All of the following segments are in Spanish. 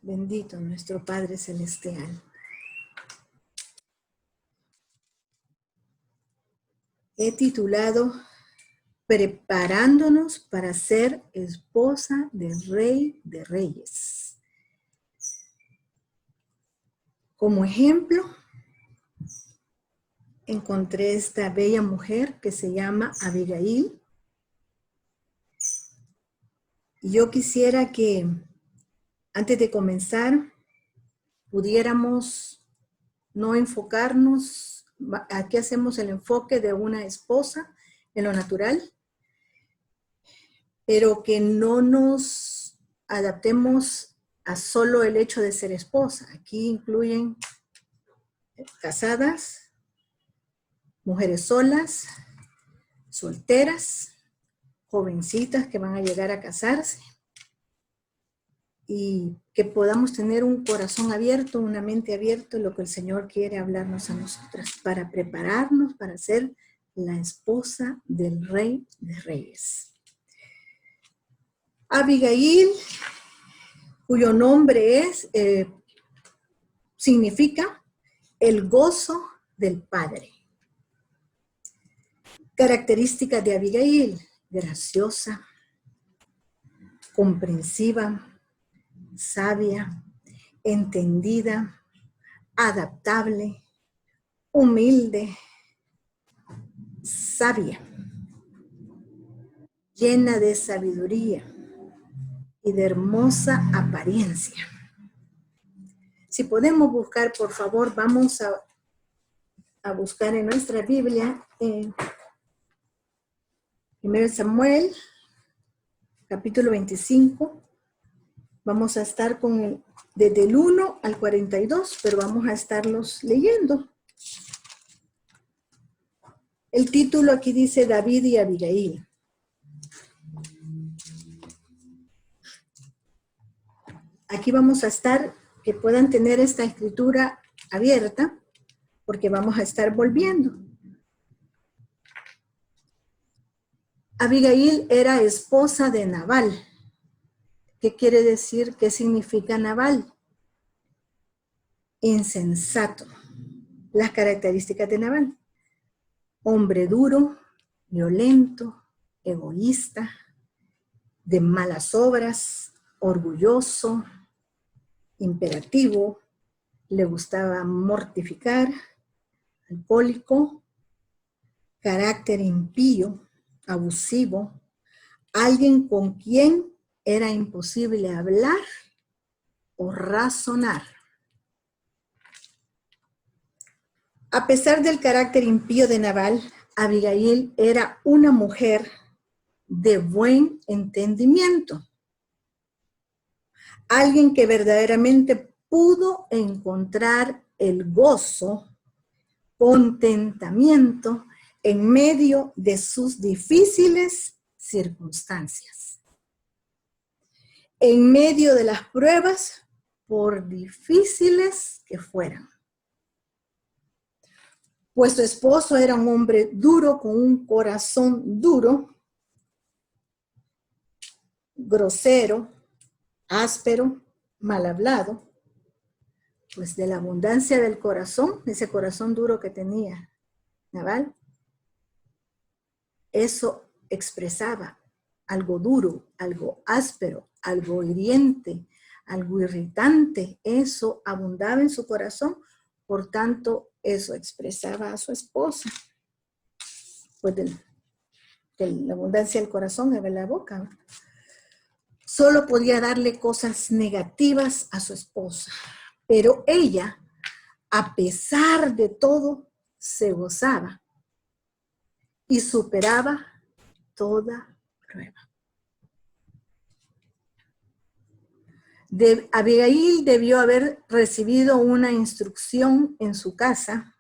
Bendito nuestro Padre Celestial. He titulado Preparándonos para ser esposa del Rey de Reyes. Como ejemplo, encontré esta bella mujer que se llama Abigail. Y yo quisiera que antes de comenzar pudiéramos no enfocarnos, aquí hacemos el enfoque de una esposa en lo natural, pero que no nos adaptemos a solo el hecho de ser esposa. Aquí incluyen casadas, mujeres solas, solteras, jovencitas que van a llegar a casarse, y que podamos tener un corazón abierto, una mente abierta, lo que el Señor quiere hablarnos a nosotras, para prepararnos para ser la esposa del Rey de Reyes. Abigail, cuyo nombre significa el gozo del Padre. Características de Abigail: graciosa, comprensiva, sabia, entendida, adaptable, humilde, sabia, llena de sabiduría y de hermosa apariencia. Si podemos buscar, por favor, vamos a buscar en nuestra Biblia, en 1 Samuel, capítulo 25. Vamos a estar desde el 1 al 42, pero vamos a estarlos leyendo. El título aquí dice David y Abigail. Aquí vamos a estar, que puedan tener esta escritura abierta, porque vamos a estar volviendo. Abigail era esposa de Nabal. ¿Qué quiere decir? ¿Qué significa Nabal? Insensato. Las características de Nabal: hombre duro, violento, egoísta, de malas obras, orgulloso, imperativo, le gustaba mortificar, alcohólico, carácter impío, abusivo, alguien con quien era imposible hablar o razonar. A pesar del carácter impío de Nabal, Abigail era una mujer de buen entendimiento. Alguien que verdaderamente pudo encontrar el gozo, contentamiento en medio de sus difíciles circunstancias. En medio de las pruebas, por difíciles que fueran. Pues su esposo era un hombre duro, con un corazón duro, grosero, áspero, mal hablado. Pues de la abundancia del corazón, ese corazón duro que tenía Nabal, eso expresaba algo duro, algo áspero, algo hiriente, algo irritante. Eso abundaba en su corazón, por tanto, eso expresaba a su esposa. Pues de la abundancia del corazón es de la boca. Solo podía darle cosas negativas a su esposa, pero ella, a pesar de todo, se gozaba y superaba toda prueba. Abigail debió haber recibido una instrucción en su casa,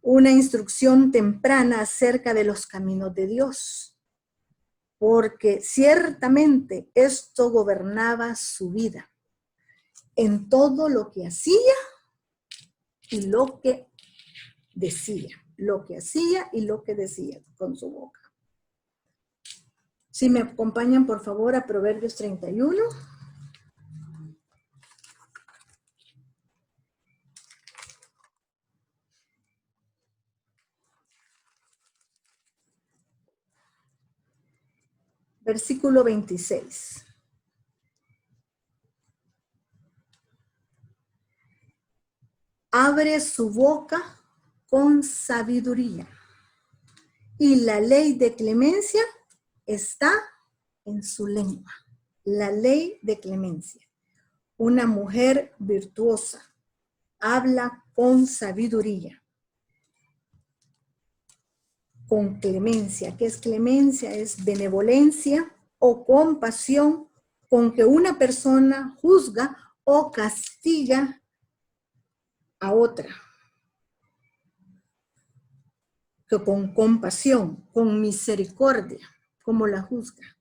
una instrucción temprana acerca de los caminos de Dios, porque ciertamente esto gobernaba su vida en todo lo que hacía y lo que decía. Lo que hacía y lo que decía con su boca. Si me acompañan, por favor, a Proverbios 31. Versículo 26. Abre su boca con sabiduría, y la ley de clemencia está en su lengua. La ley de clemencia. Una mujer virtuosa habla con sabiduría, con clemencia. ¿Qué es clemencia? Es benevolencia o compasión con que una persona juzga o castiga a otra. Que con compasión, con misericordia, como la juzga.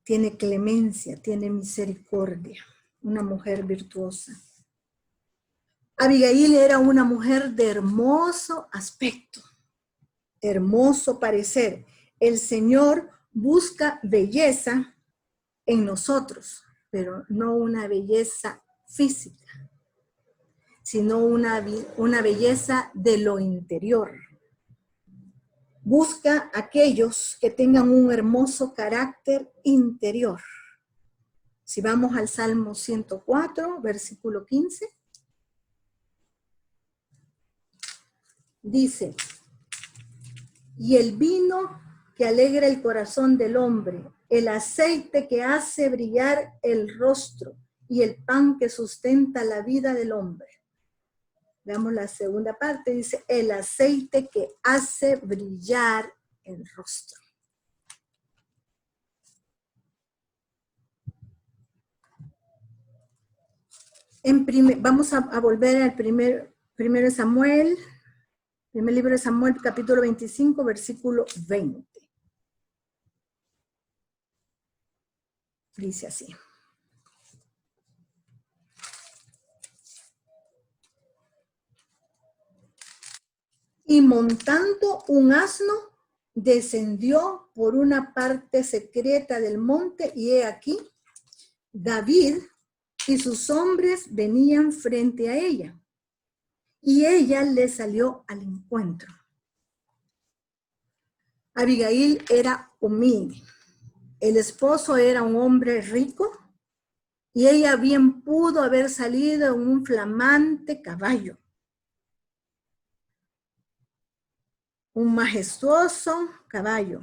Tiene clemencia, tiene misericordia. Una mujer virtuosa. Abigail era una mujer de hermoso aspecto, hermoso parecer. El Señor busca belleza en nosotros, pero no una belleza física, sino una belleza de lo interior. Busca aquellos que tengan un hermoso carácter interior. Si vamos al Salmo 104, versículo 15, dice, y el vino que alegra el corazón del hombre, el aceite que hace brillar el rostro y el pan que sustenta la vida del hombre. Veamos la segunda parte, dice, el aceite que hace brillar el rostro. Vamos a volver al primer Samuel, primer libro de Samuel, capítulo 25, versículo 20. Dice así. Y montando un asno, descendió por una parte secreta del monte, y he aquí, David y sus hombres venían frente a ella, y ella le salió al encuentro. Abigail era humilde. El esposo era un hombre rico, y ella bien pudo haber salido en un flamante caballo. Un majestuoso caballo.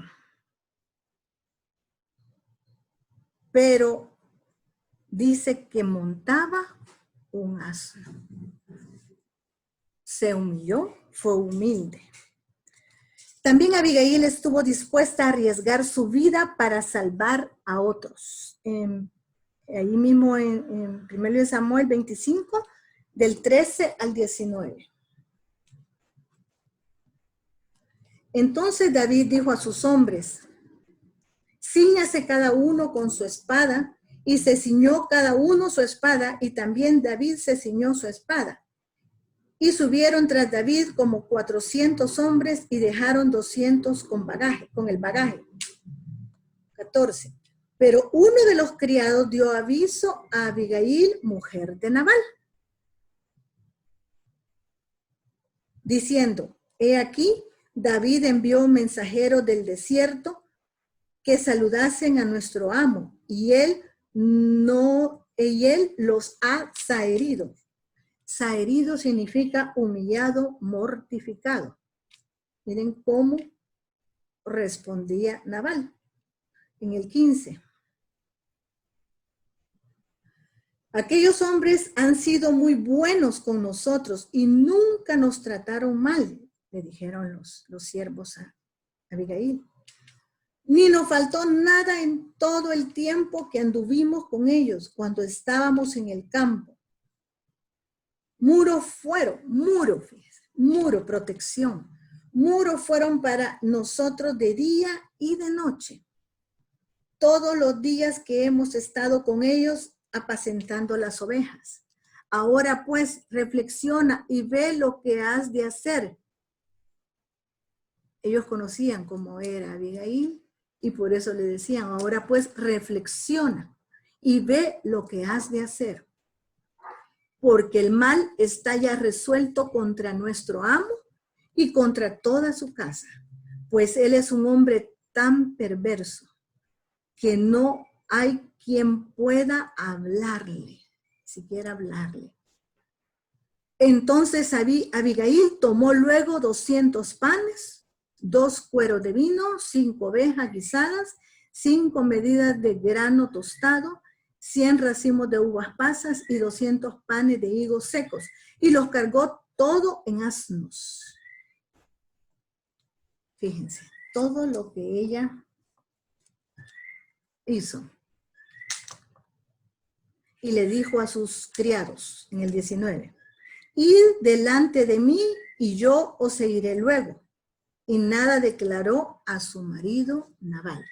Pero dice que montaba un asno. Se humilló, fue humilde. También Abigail estuvo dispuesta a arriesgar su vida para salvar a otros. Ahí mismo en 1 Samuel 25, del 13 al 19. Entonces David dijo a sus hombres, cíñase cada uno con su espada, y se ciñó cada uno su espada, y también David se ciñó su espada. Y subieron tras David como 400 hombres, y dejaron 200 con el bagaje. 14. Pero uno de los criados dio aviso a Abigail, mujer de Nabal, diciendo, he aquí, David envió un mensajero del desierto que saludasen a nuestro amo, y él los ha saherido. Saherido significa humillado, mortificado. Miren cómo respondía Nabal. En el 15. Aquellos hombres han sido muy buenos con nosotros y nunca nos trataron mal, le dijeron los siervos a Abigail. Ni nos faltó nada en todo el tiempo que anduvimos con ellos cuando estábamos en el campo. Muros fueron, muro, protección. Muros fueron para nosotros de día y de noche. Todos los días que hemos estado con ellos apacentando las ovejas. Ahora pues reflexiona y ve lo que has de hacer. Ellos conocían cómo era Abigail y por eso le decían, ahora pues reflexiona y ve lo que has de hacer. Porque el mal está ya resuelto contra nuestro amo y contra toda su casa, pues él es un hombre tan perverso. que no hay quien pueda hablarle, siquiera hablarle. Entonces Abigail tomó luego 200 panes, 2 cueros de vino, 5 ovejas guisadas, 5 medidas de grano tostado, 100 racimos de uvas pasas y 200 panes de higos secos, y los cargó todo en asnos. Fíjense, todo lo que ella hizo. Y le dijo a sus criados, en el 19, id delante de mí y yo os seguiré luego. Y nada declaró a su marido Nabal.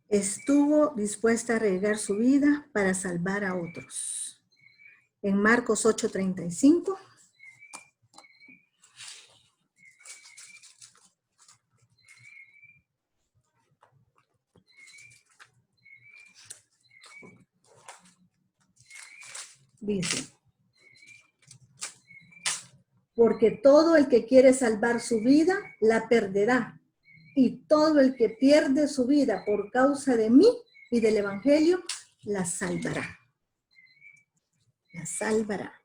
Estuvo dispuesta a arriesgar su vida para salvar a otros. En Marcos 8:35. Dice, porque todo el que quiere salvar su vida, la perderá. Y todo el que pierde su vida por causa de mí y del evangelio, la salvará. La salvará.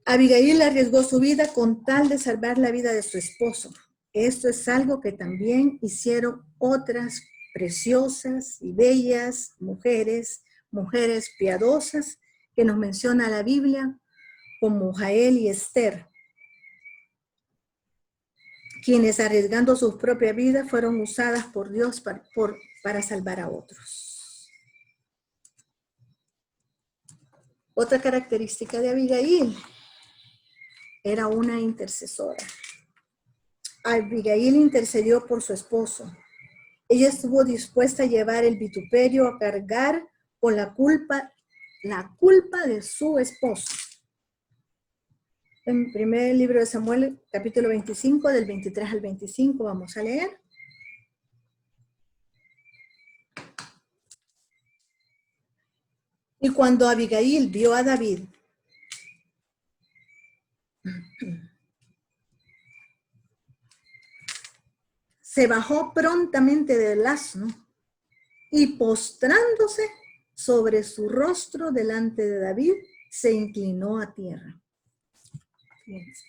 Abigail arriesgó su vida con tal de salvar la vida de su esposo. Esto es algo que también hicieron otras preciosas y bellas mujeres piadosas que nos menciona la Biblia, como Jael y Esther, quienes arriesgando sus propias vidas fueron usadas por Dios para salvar a otros. Otra característica de Abigail, era una intercesora. Abigail intercedió por su esposo. Ella estuvo dispuesta a llevar el vituperio, a cargar con la culpa de su esposo. En el primer libro de Samuel, capítulo 25, del 23 al 25, vamos a leer. Y cuando Abigail vio a David, se bajó prontamente del asno y postrándose sobre su rostro delante de David, se inclinó a tierra. Fíjense.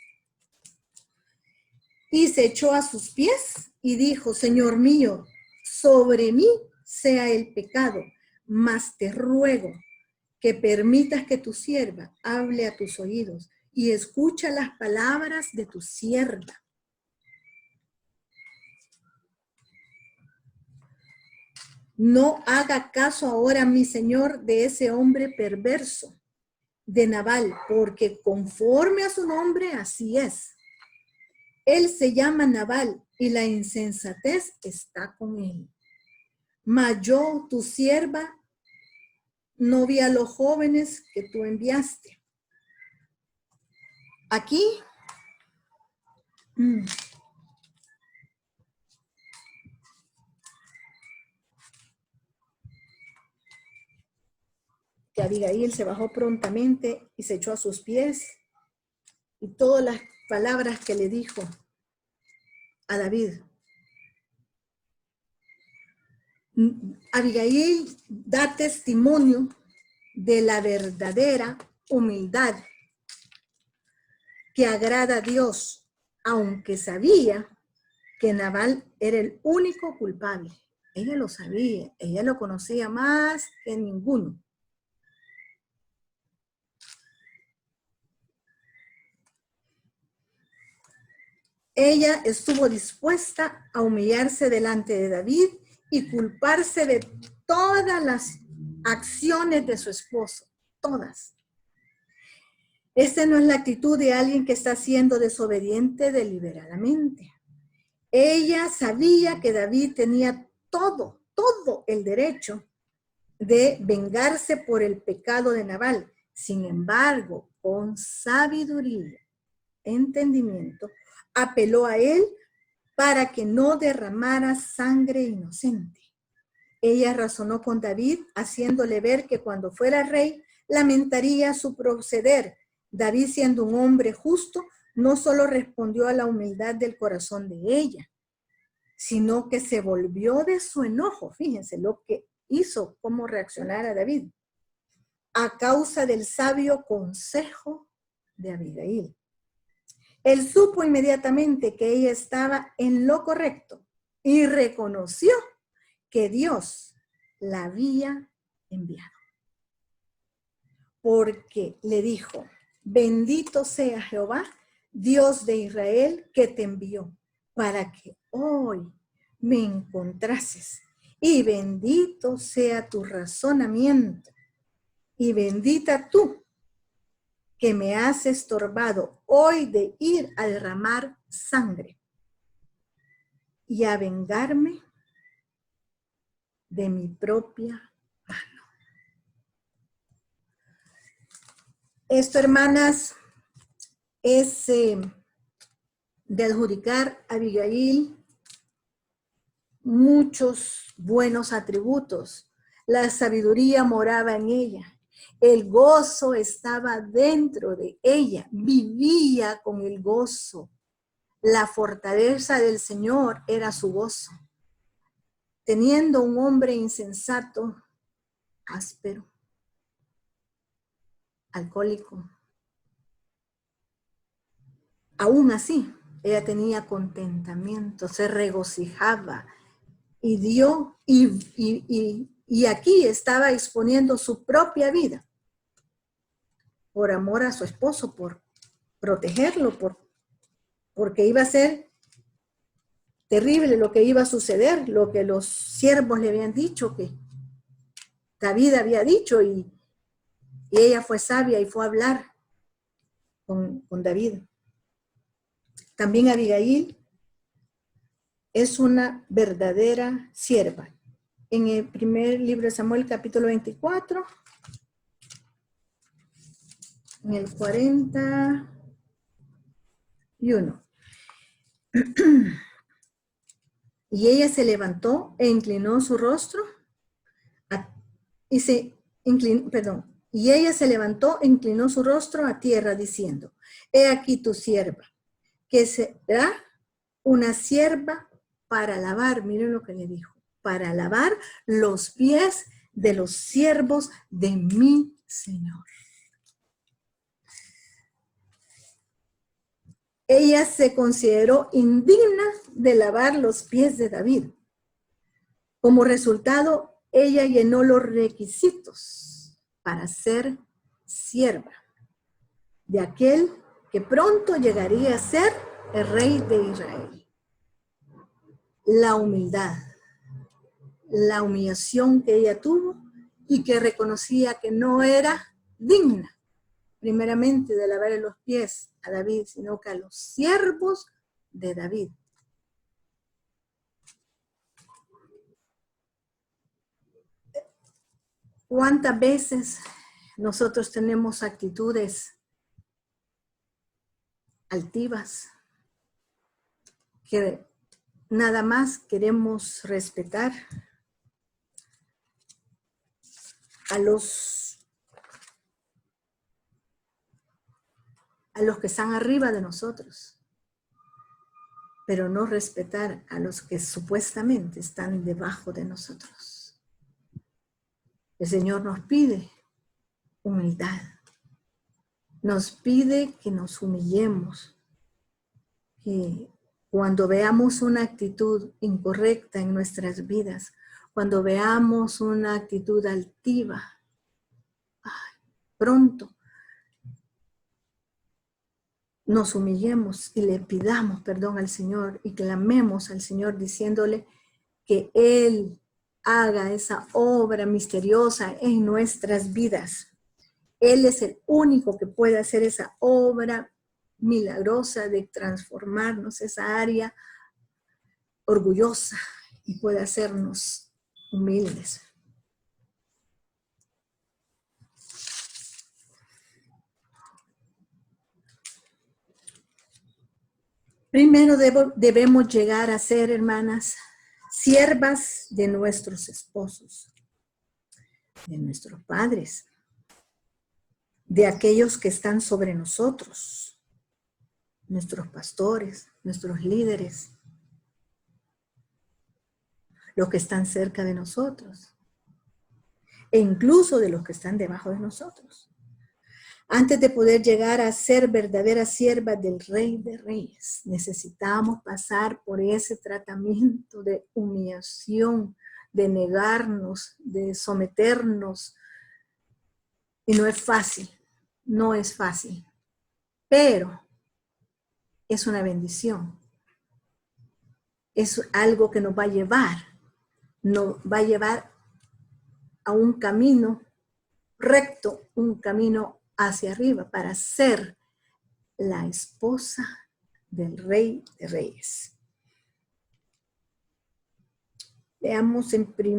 Y se echó a sus pies y dijo, Señor mío, sobre mí sea el pecado, mas te ruego que permitas que tu sierva hable a tus oídos y escucha las palabras de tu sierva. No haga caso ahora, mi señor, de ese hombre perverso, de Nabal, porque conforme a su nombre, así es. Él se llama Nabal y la insensatez está con él. Mas yo, tu sierva, no vi a los jóvenes que tú enviaste. Aquí, que Abigail se bajó prontamente y se echó a sus pies, y todas las palabras que le dijo a David. Abigail da testimonio de la verdadera humildad que agrada a Dios, aunque sabía que Nabal era el único culpable. Ella lo sabía, ella lo conocía más que ninguno. Ella estuvo dispuesta a humillarse delante de David y culparse de todas las acciones de su esposo, todas. Esta no es la actitud de alguien que está siendo desobediente deliberadamente. Ella sabía que David tenía todo el derecho de vengarse por el pecado de Nabal. Sin embargo, con sabiduría, entendimiento, apeló a él para que no derramara sangre inocente. Ella razonó con David, haciéndole ver que cuando fuera rey, lamentaría su proceder David, siendo un hombre justo, no solo respondió a la humildad del corazón de ella, sino que se volvió de su enojo. Fíjense lo que hizo, cómo reaccionar a David, a causa del sabio consejo de Abigail. Él supo inmediatamente que ella estaba en lo correcto y reconoció que Dios la había enviado. Porque le dijo, bendito sea Jehová, Dios de Israel, que te envió, para que hoy me encontrases. Y bendito sea tu razonamiento, y bendita tú, que me has estorbado hoy de ir a derramar sangre y a vengarme de mi propia mano. Esto, hermanas, es de adjudicar a Abigail muchos buenos atributos. La sabiduría moraba en ella. El gozo estaba dentro de ella. Vivía con el gozo. La fortaleza del Señor era su gozo. Teniendo un hombre insensato, áspero, alcohólico, aún así, ella tenía contentamiento, se regocijaba y dio, y aquí estaba exponiendo su propia vida por amor a su esposo, por protegerlo, porque iba a ser terrible lo que iba a suceder, lo que los siervos le habían dicho, que David había dicho, y ella fue sabia y fue a hablar con David. También Abigail es una verdadera sierva. En el primer libro de Samuel, capítulo 24, en el 41. Y ella se levantó e inclinó su rostro y ella se levantó e inclinó su rostro a tierra diciendo, he aquí tu sierva, que será una sierva para lavar, miren lo que le dijo, para lavar los pies de los siervos de mi Señor. Ella se consideró indigna de lavar los pies de David. Como resultado, ella llenó los requisitos para ser sierva de aquel que pronto llegaría a ser el rey de Israel. La humildad, la humillación que ella tuvo y que reconocía que no era digna, primeramente, de lavar los pies a David, sino que a los siervos de David. ¿Cuántas veces nosotros tenemos actitudes altivas que nada más queremos respetar a los que están arriba de nosotros, pero no respetar a los que supuestamente están debajo de nosotros? El Señor nos pide humildad, nos pide que nos humillemos, que cuando veamos una actitud incorrecta en nuestras vidas, cuando veamos una actitud altiva, pronto nos humillemos y le pidamos perdón al Señor y clamemos al Señor diciéndole que Él haga esa obra misteriosa en nuestras vidas. Él es el único que puede hacer esa obra milagrosa de transformarnos, esa área orgullosa, y puede hacernos humildes. Primero debemos llegar a ser, hermanas, siervas de nuestros esposos, de nuestros padres, de aquellos que están sobre nosotros, nuestros pastores, nuestros líderes, los que están cerca de nosotros, e incluso de los que están debajo de nosotros. Antes de poder llegar a ser verdaderas siervas del Rey de Reyes, necesitamos pasar por ese tratamiento de humillación, de negarnos, de someternos. Y no es fácil, no es fácil, pero es una bendición. Es algo que nos va a llevar a un camino recto, un camino hacia arriba para ser la esposa del Rey de Reyes. Veamos siempre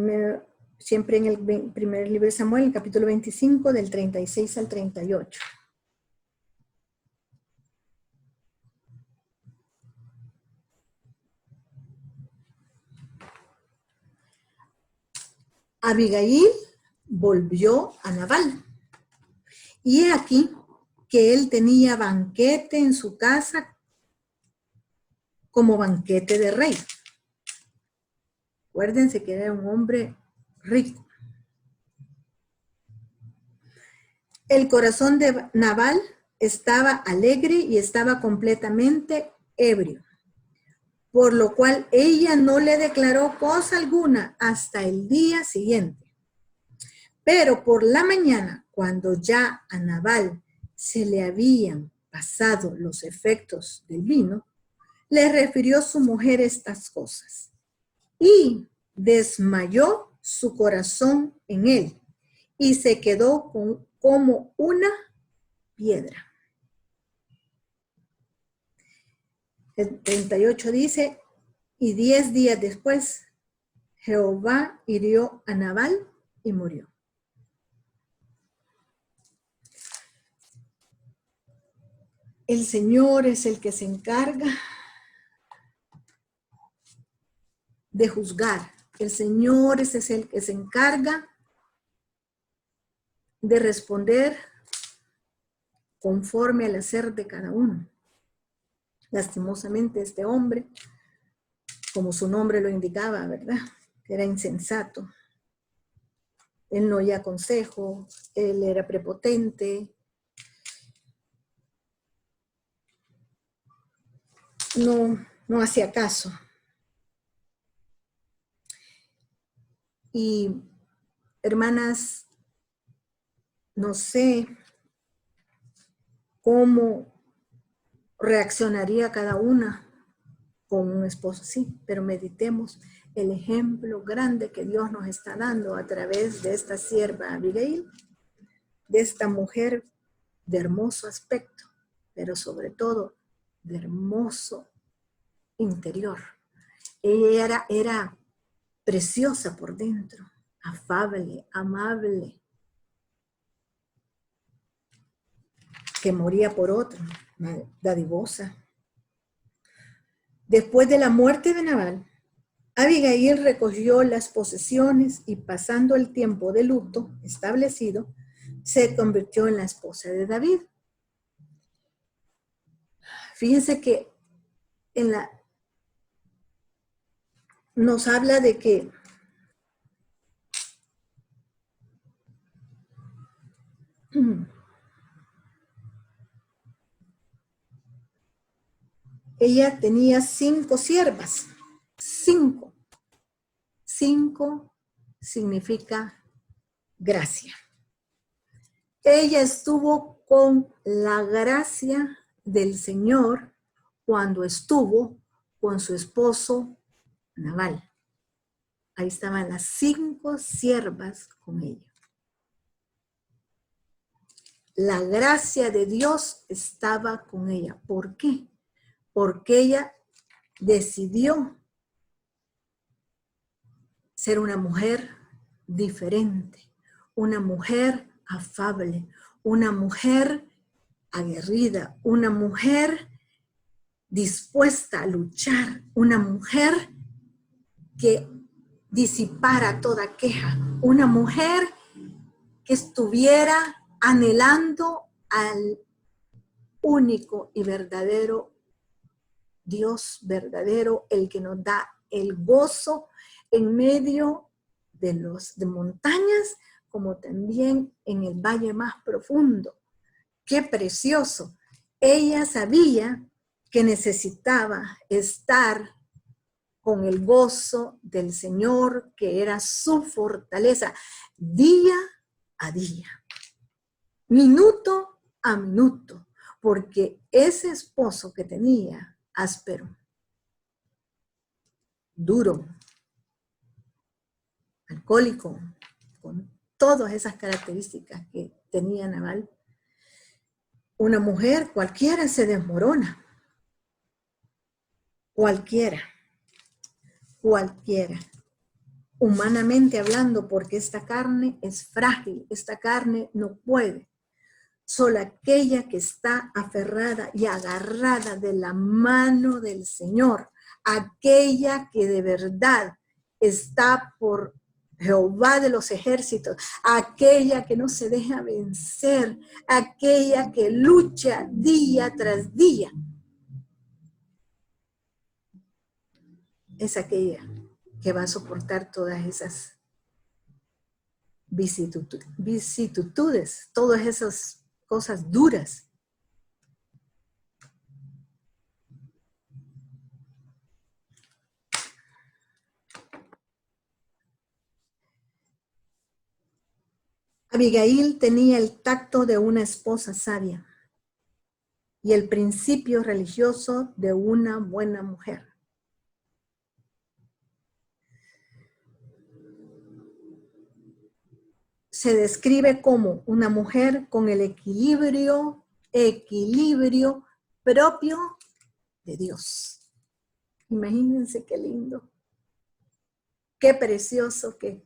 en el primer libro de Samuel, el capítulo 25, del 36 al 38. Abigail volvió a Nabal. Y he aquí que él tenía banquete en su casa como banquete de rey. Acuérdense que era un hombre rico. El corazón de Nabal estaba alegre y estaba completamente ebrio, por lo cual ella no le declaró cosa alguna hasta el día siguiente. Pero por la mañana, cuando ya a Nabal se le habían pasado los efectos del vino, le refirió su mujer estas cosas. Y desmayó su corazón en él y se quedó como una piedra. El 38 dice, y 10 días después, Jehová hirió a Nabal y murió. El Señor es el que se encarga de juzgar. El Señor es el que se encarga de responder conforme al hacer de cada uno. Lastimosamente este hombre, como su nombre lo indicaba, ¿verdad? Era insensato. Él no oía consejo, él era prepotente. No hacía caso. Y hermanas, no sé cómo reaccionaría cada una con un esposo así, pero meditemos el ejemplo grande que Dios nos está dando a través de esta sierva Abigail, de esta mujer de hermoso aspecto, pero sobre todo de hermoso interior. Ella era preciosa por dentro, afable, amable, que moría por otro, dadivosa. Después de la muerte de Nabal, Abigail recogió las posesiones y pasando el tiempo de luto establecido, se convirtió en la esposa de David. Fíjense que nos habla de que ella tenía 5 siervas. 5. 5 significa gracia. Ella estuvo con la gracia del Señor cuando estuvo con su esposo Nabal. Ahí estaban las 5 siervas con ella. La gracia de Dios estaba con ella. ¿Por qué? Porque ella decidió ser una mujer diferente, una mujer afable, una mujer aguerrida, una mujer dispuesta a luchar, una mujer que disipara toda queja, una mujer que estuviera anhelando al único y verdadero Dios verdadero, el que nos da el gozo en medio de montañas, como también en el valle más profundo. ¡Qué precioso! Ella sabía que necesitaba estar con el gozo del Señor, que era su fortaleza, día a día, minuto a minuto, porque ese esposo que tenía, áspero, duro, alcohólico, con todas esas características que tenía Nabal, una mujer cualquiera se desmorona. Cualquiera. Humanamente hablando, porque esta carne es frágil, esta carne no puede. Solo aquella que está aferrada y agarrada de la mano del Señor, aquella que de verdad está por Jehová de los ejércitos, aquella que no se deja vencer, aquella que lucha día tras día, es aquella que va a soportar todas esas vicisitudes, todas esas cosas duras. Abigail tenía el tacto de una esposa sabia y el principio religioso de una buena mujer. Se describe como una mujer con el equilibrio propio de Dios. Imagínense qué lindo, qué precioso que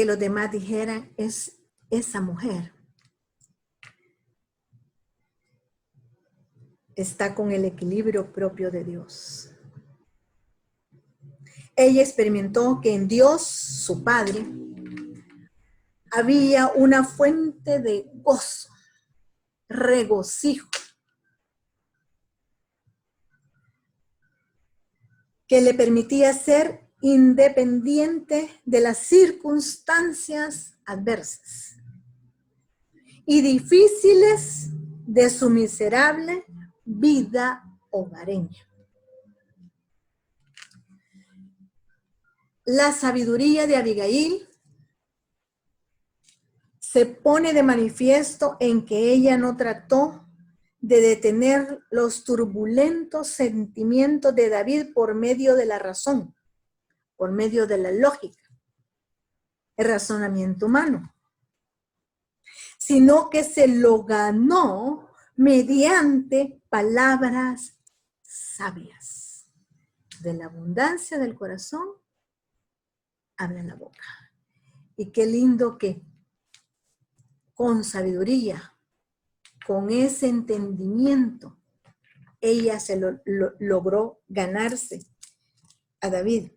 los demás dijeran, es esa mujer. Está con el equilibrio propio de Dios. Ella experimentó que en Dios, su Padre, había una fuente de gozo, regocijo, que le permitía ser independiente de las circunstancias adversas y difíciles de su miserable vida hogareña. La sabiduría de Abigail se pone de manifiesto en que ella no trató de detener los turbulentos sentimientos de David por medio de la razón, por medio de la lógica, el razonamiento humano, sino que se lo ganó mediante palabras sabias. De la abundancia del corazón habla la boca. Y qué lindo que con sabiduría, con ese entendimiento, ella se logró ganarse a David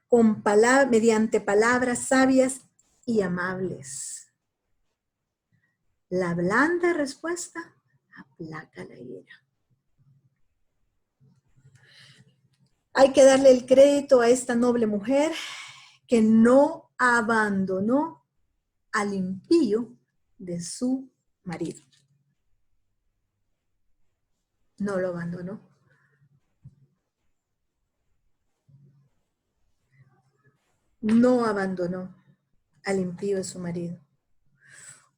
con mediante palabras sabias y amables. La blanda respuesta aplaca la ira. Hay que darle el crédito a esta noble mujer que no abandonó al impío de su marido. No lo abandonó. No abandonó al impío de su marido.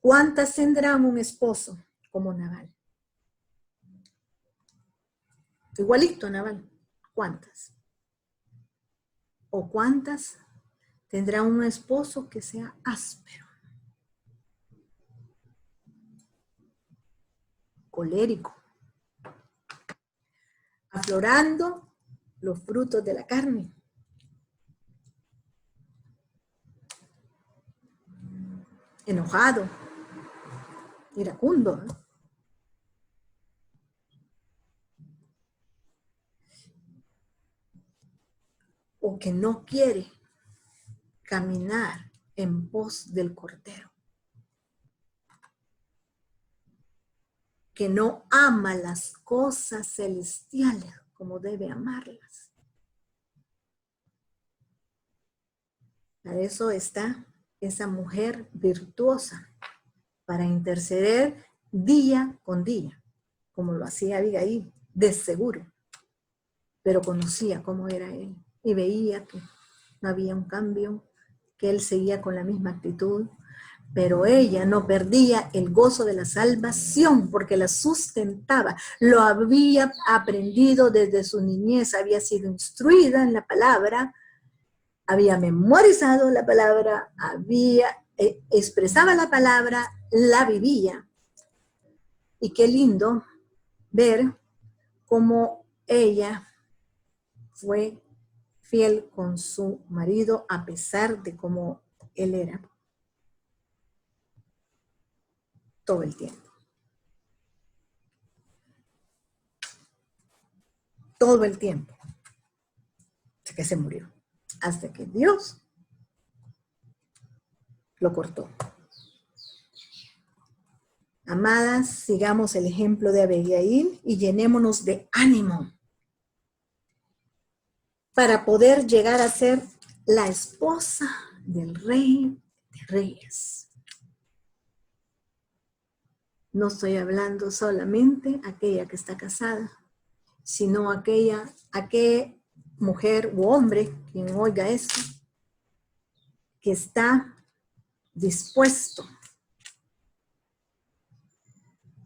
¿Cuántas tendrán un esposo como Nabal? Igualito a Nabal. ¿Cuántas? ¿O cuántas tendrán un esposo que sea áspero, colérico, aflorando los frutos de la carne? Enojado, iracundo, ¿no? O que no quiere caminar en pos del Cordero. que no ama las cosas celestiales como debe amarlas. Para eso está esa mujer virtuosa, para interceder día con día, como lo hacía Abigail, de seguro, pero conocía cómo era él y veía que no había un cambio, que él seguía con la misma actitud, pero ella no perdía el gozo de la salvación porque la sustentaba. Lo había aprendido desde su niñez, había sido instruida en la palabra, había memorizado la palabra, expresaba la palabra, la vivía. Y qué lindo ver cómo ella fue fiel con su marido a pesar de cómo él era. Todo el tiempo. Todo el tiempo. Hasta que se murió. Hasta que Dios lo cortó. Amadas, sigamos el ejemplo de Abigail y llenémonos de ánimo para poder llegar a ser la esposa del Rey de Reyes. No estoy hablando solamente aquella que está casada, sino aquella mujer u hombre, quien oiga eso, que está dispuesto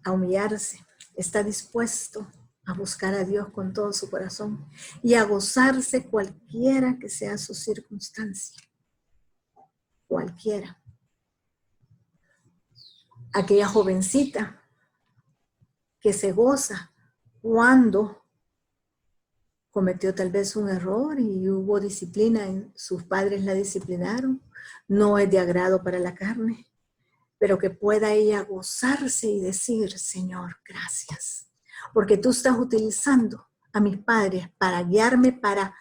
a humillarse, está dispuesto a buscar a Dios con todo su corazón y a gozarse cualquiera que sea su circunstancia, cualquiera. Aquella jovencita que se goza cuando cometió tal vez un error y hubo disciplina, sus padres la disciplinaron, no es de agrado para la carne, pero que pueda ella gozarse y decir, Señor, gracias, porque tú estás utilizando a mis padres para guiarme, para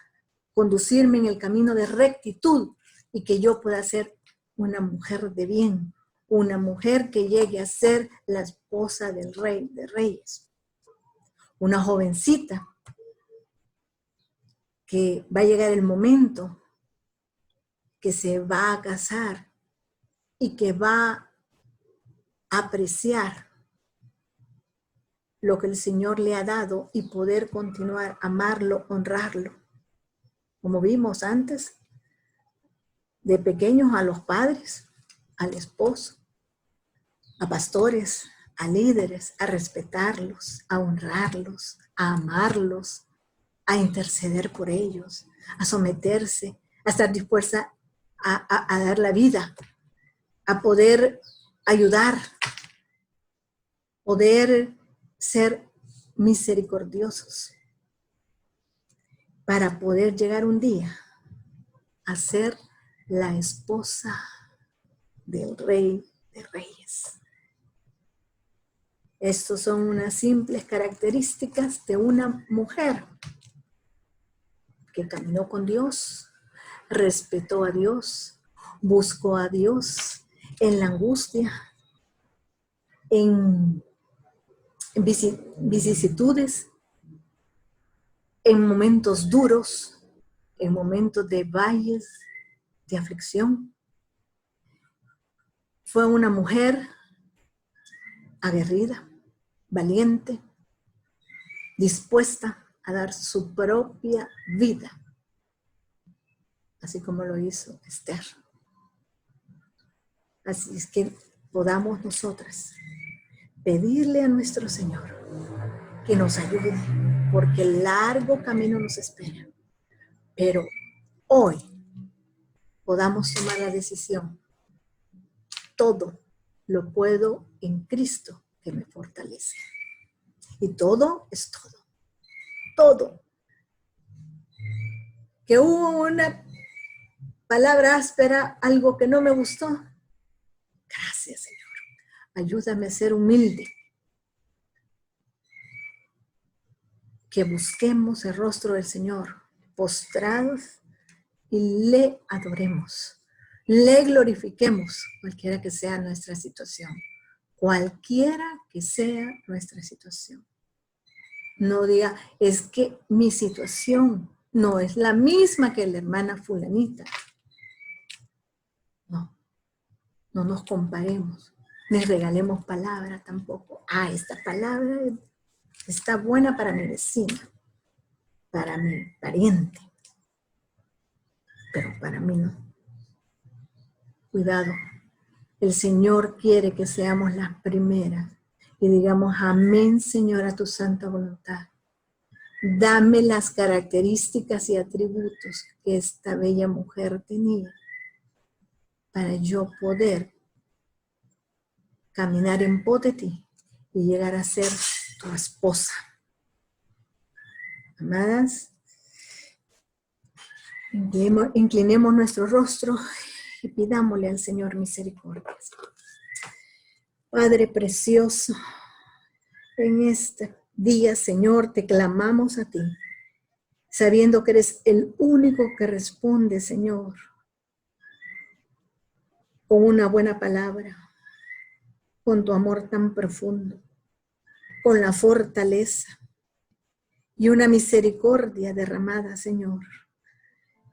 conducirme en el camino de rectitud y que yo pueda ser una mujer de bien, una mujer que llegue a ser la esposa del Rey de Reyes. Una jovencita que va a llegar el momento que se va a casar y que va a apreciar lo que el Señor le ha dado y poder continuar, amarlo, honrarlo. Como vimos antes, de pequeños a los padres, al esposo, a pastores, a líderes, a respetarlos, a honrarlos, a amarlos, a interceder por ellos, a someterse, a estar dispuesta a dar la vida, a poder ayudar, poder ser misericordiosos, para poder llegar un día a ser la esposa del Rey de Reyes. Estas son unas simples características de una mujer que caminó con Dios, respetó a Dios, buscó a Dios en la angustia, en vicisitudes, en momentos duros, en momentos de valles de aflicción. Fue una mujer aguerrida, valiente, dispuesta a dar su propia vida, así como lo hizo Esther. Así es que podamos nosotras pedirle a nuestro Señor que nos ayude, porque el largo camino nos espera. Pero hoy podamos tomar la decisión. Todo lo puedo en Cristo que me fortalece. Y todo es todo. Todo. Que hubo una palabra áspera, algo que no me gustó. Gracias, Señor. Ayúdame a ser humilde. Que busquemos el rostro del Señor, postrados, y le adoremos. Le glorifiquemos, cualquiera que sea nuestra situación. cualquiera que sea nuestra situación. No diga, es que mi situación no es la misma que la hermana fulanita. No, no nos comparemos, ni regalemos palabras tampoco. Ah, esta palabra está buena para mi vecina, para mi pariente, pero para mí no. Cuidado, el Señor quiere que seamos las primeras y digamos, amén, Señor, a tu santa voluntad. Dame las características y atributos que esta bella mujer tenía para yo poder caminar en pos de ti y llegar a ser tu esposa. Amadas, inclinemos nuestro rostro y pidámosle al Señor misericordia. Padre precioso, en este día, Señor, te clamamos a ti, sabiendo que eres el único que responde, Señor, con una buena palabra, con tu amor tan profundo, con la fortaleza y una misericordia derramada, Señor.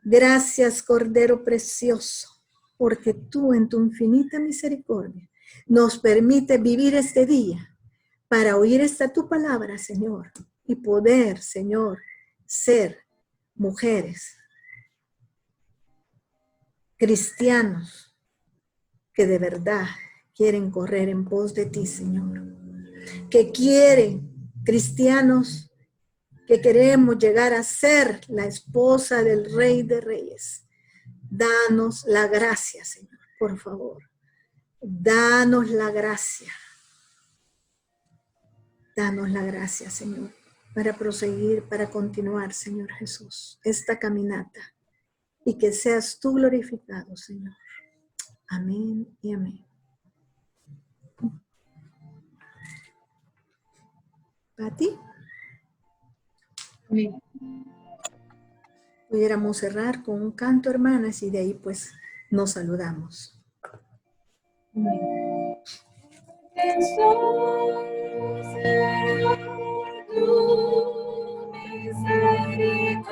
Gracias, Cordero precioso, porque tú en tu infinita misericordia nos permite vivir este día para oír esta tu palabra, Señor, y poder, Señor, ser mujeres, cristianos que de verdad quieren correr en pos de ti, Señor, que quieren, cristianos que queremos llegar a ser la esposa del Rey de Reyes. Danos la gracia, Señor, por favor. Danos la gracia. Danos la gracia, Señor, para proseguir, para continuar, Señor Jesús, esta caminata. Y que seas tú glorificado, Señor. Amén y amén. ¿Pati? Amén. Pudiéramos cerrar con un canto, hermanas, y de ahí pues nos saludamos. Amén. Solo será por tu misericordia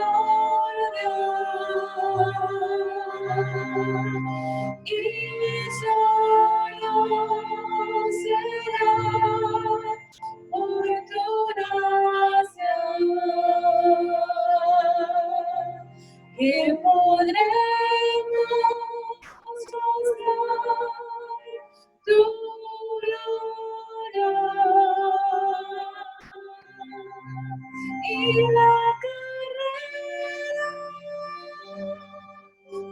y solo será por tu gracia que podremos mostrar tu gloria y la carrera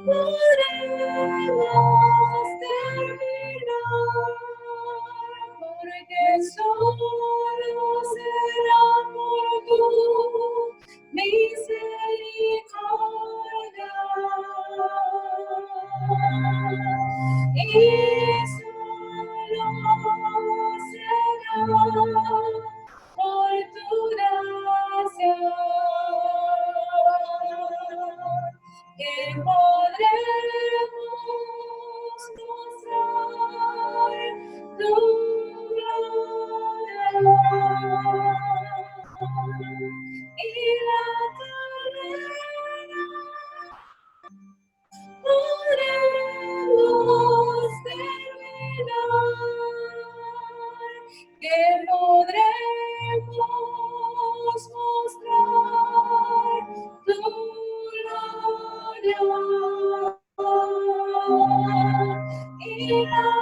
podremos terminar, porque solo será por tu misericordia y solo será por tu gracia que podremos mostrar tu gloria y la carrera podremos terminar, que podremos mostrar tu gloria y la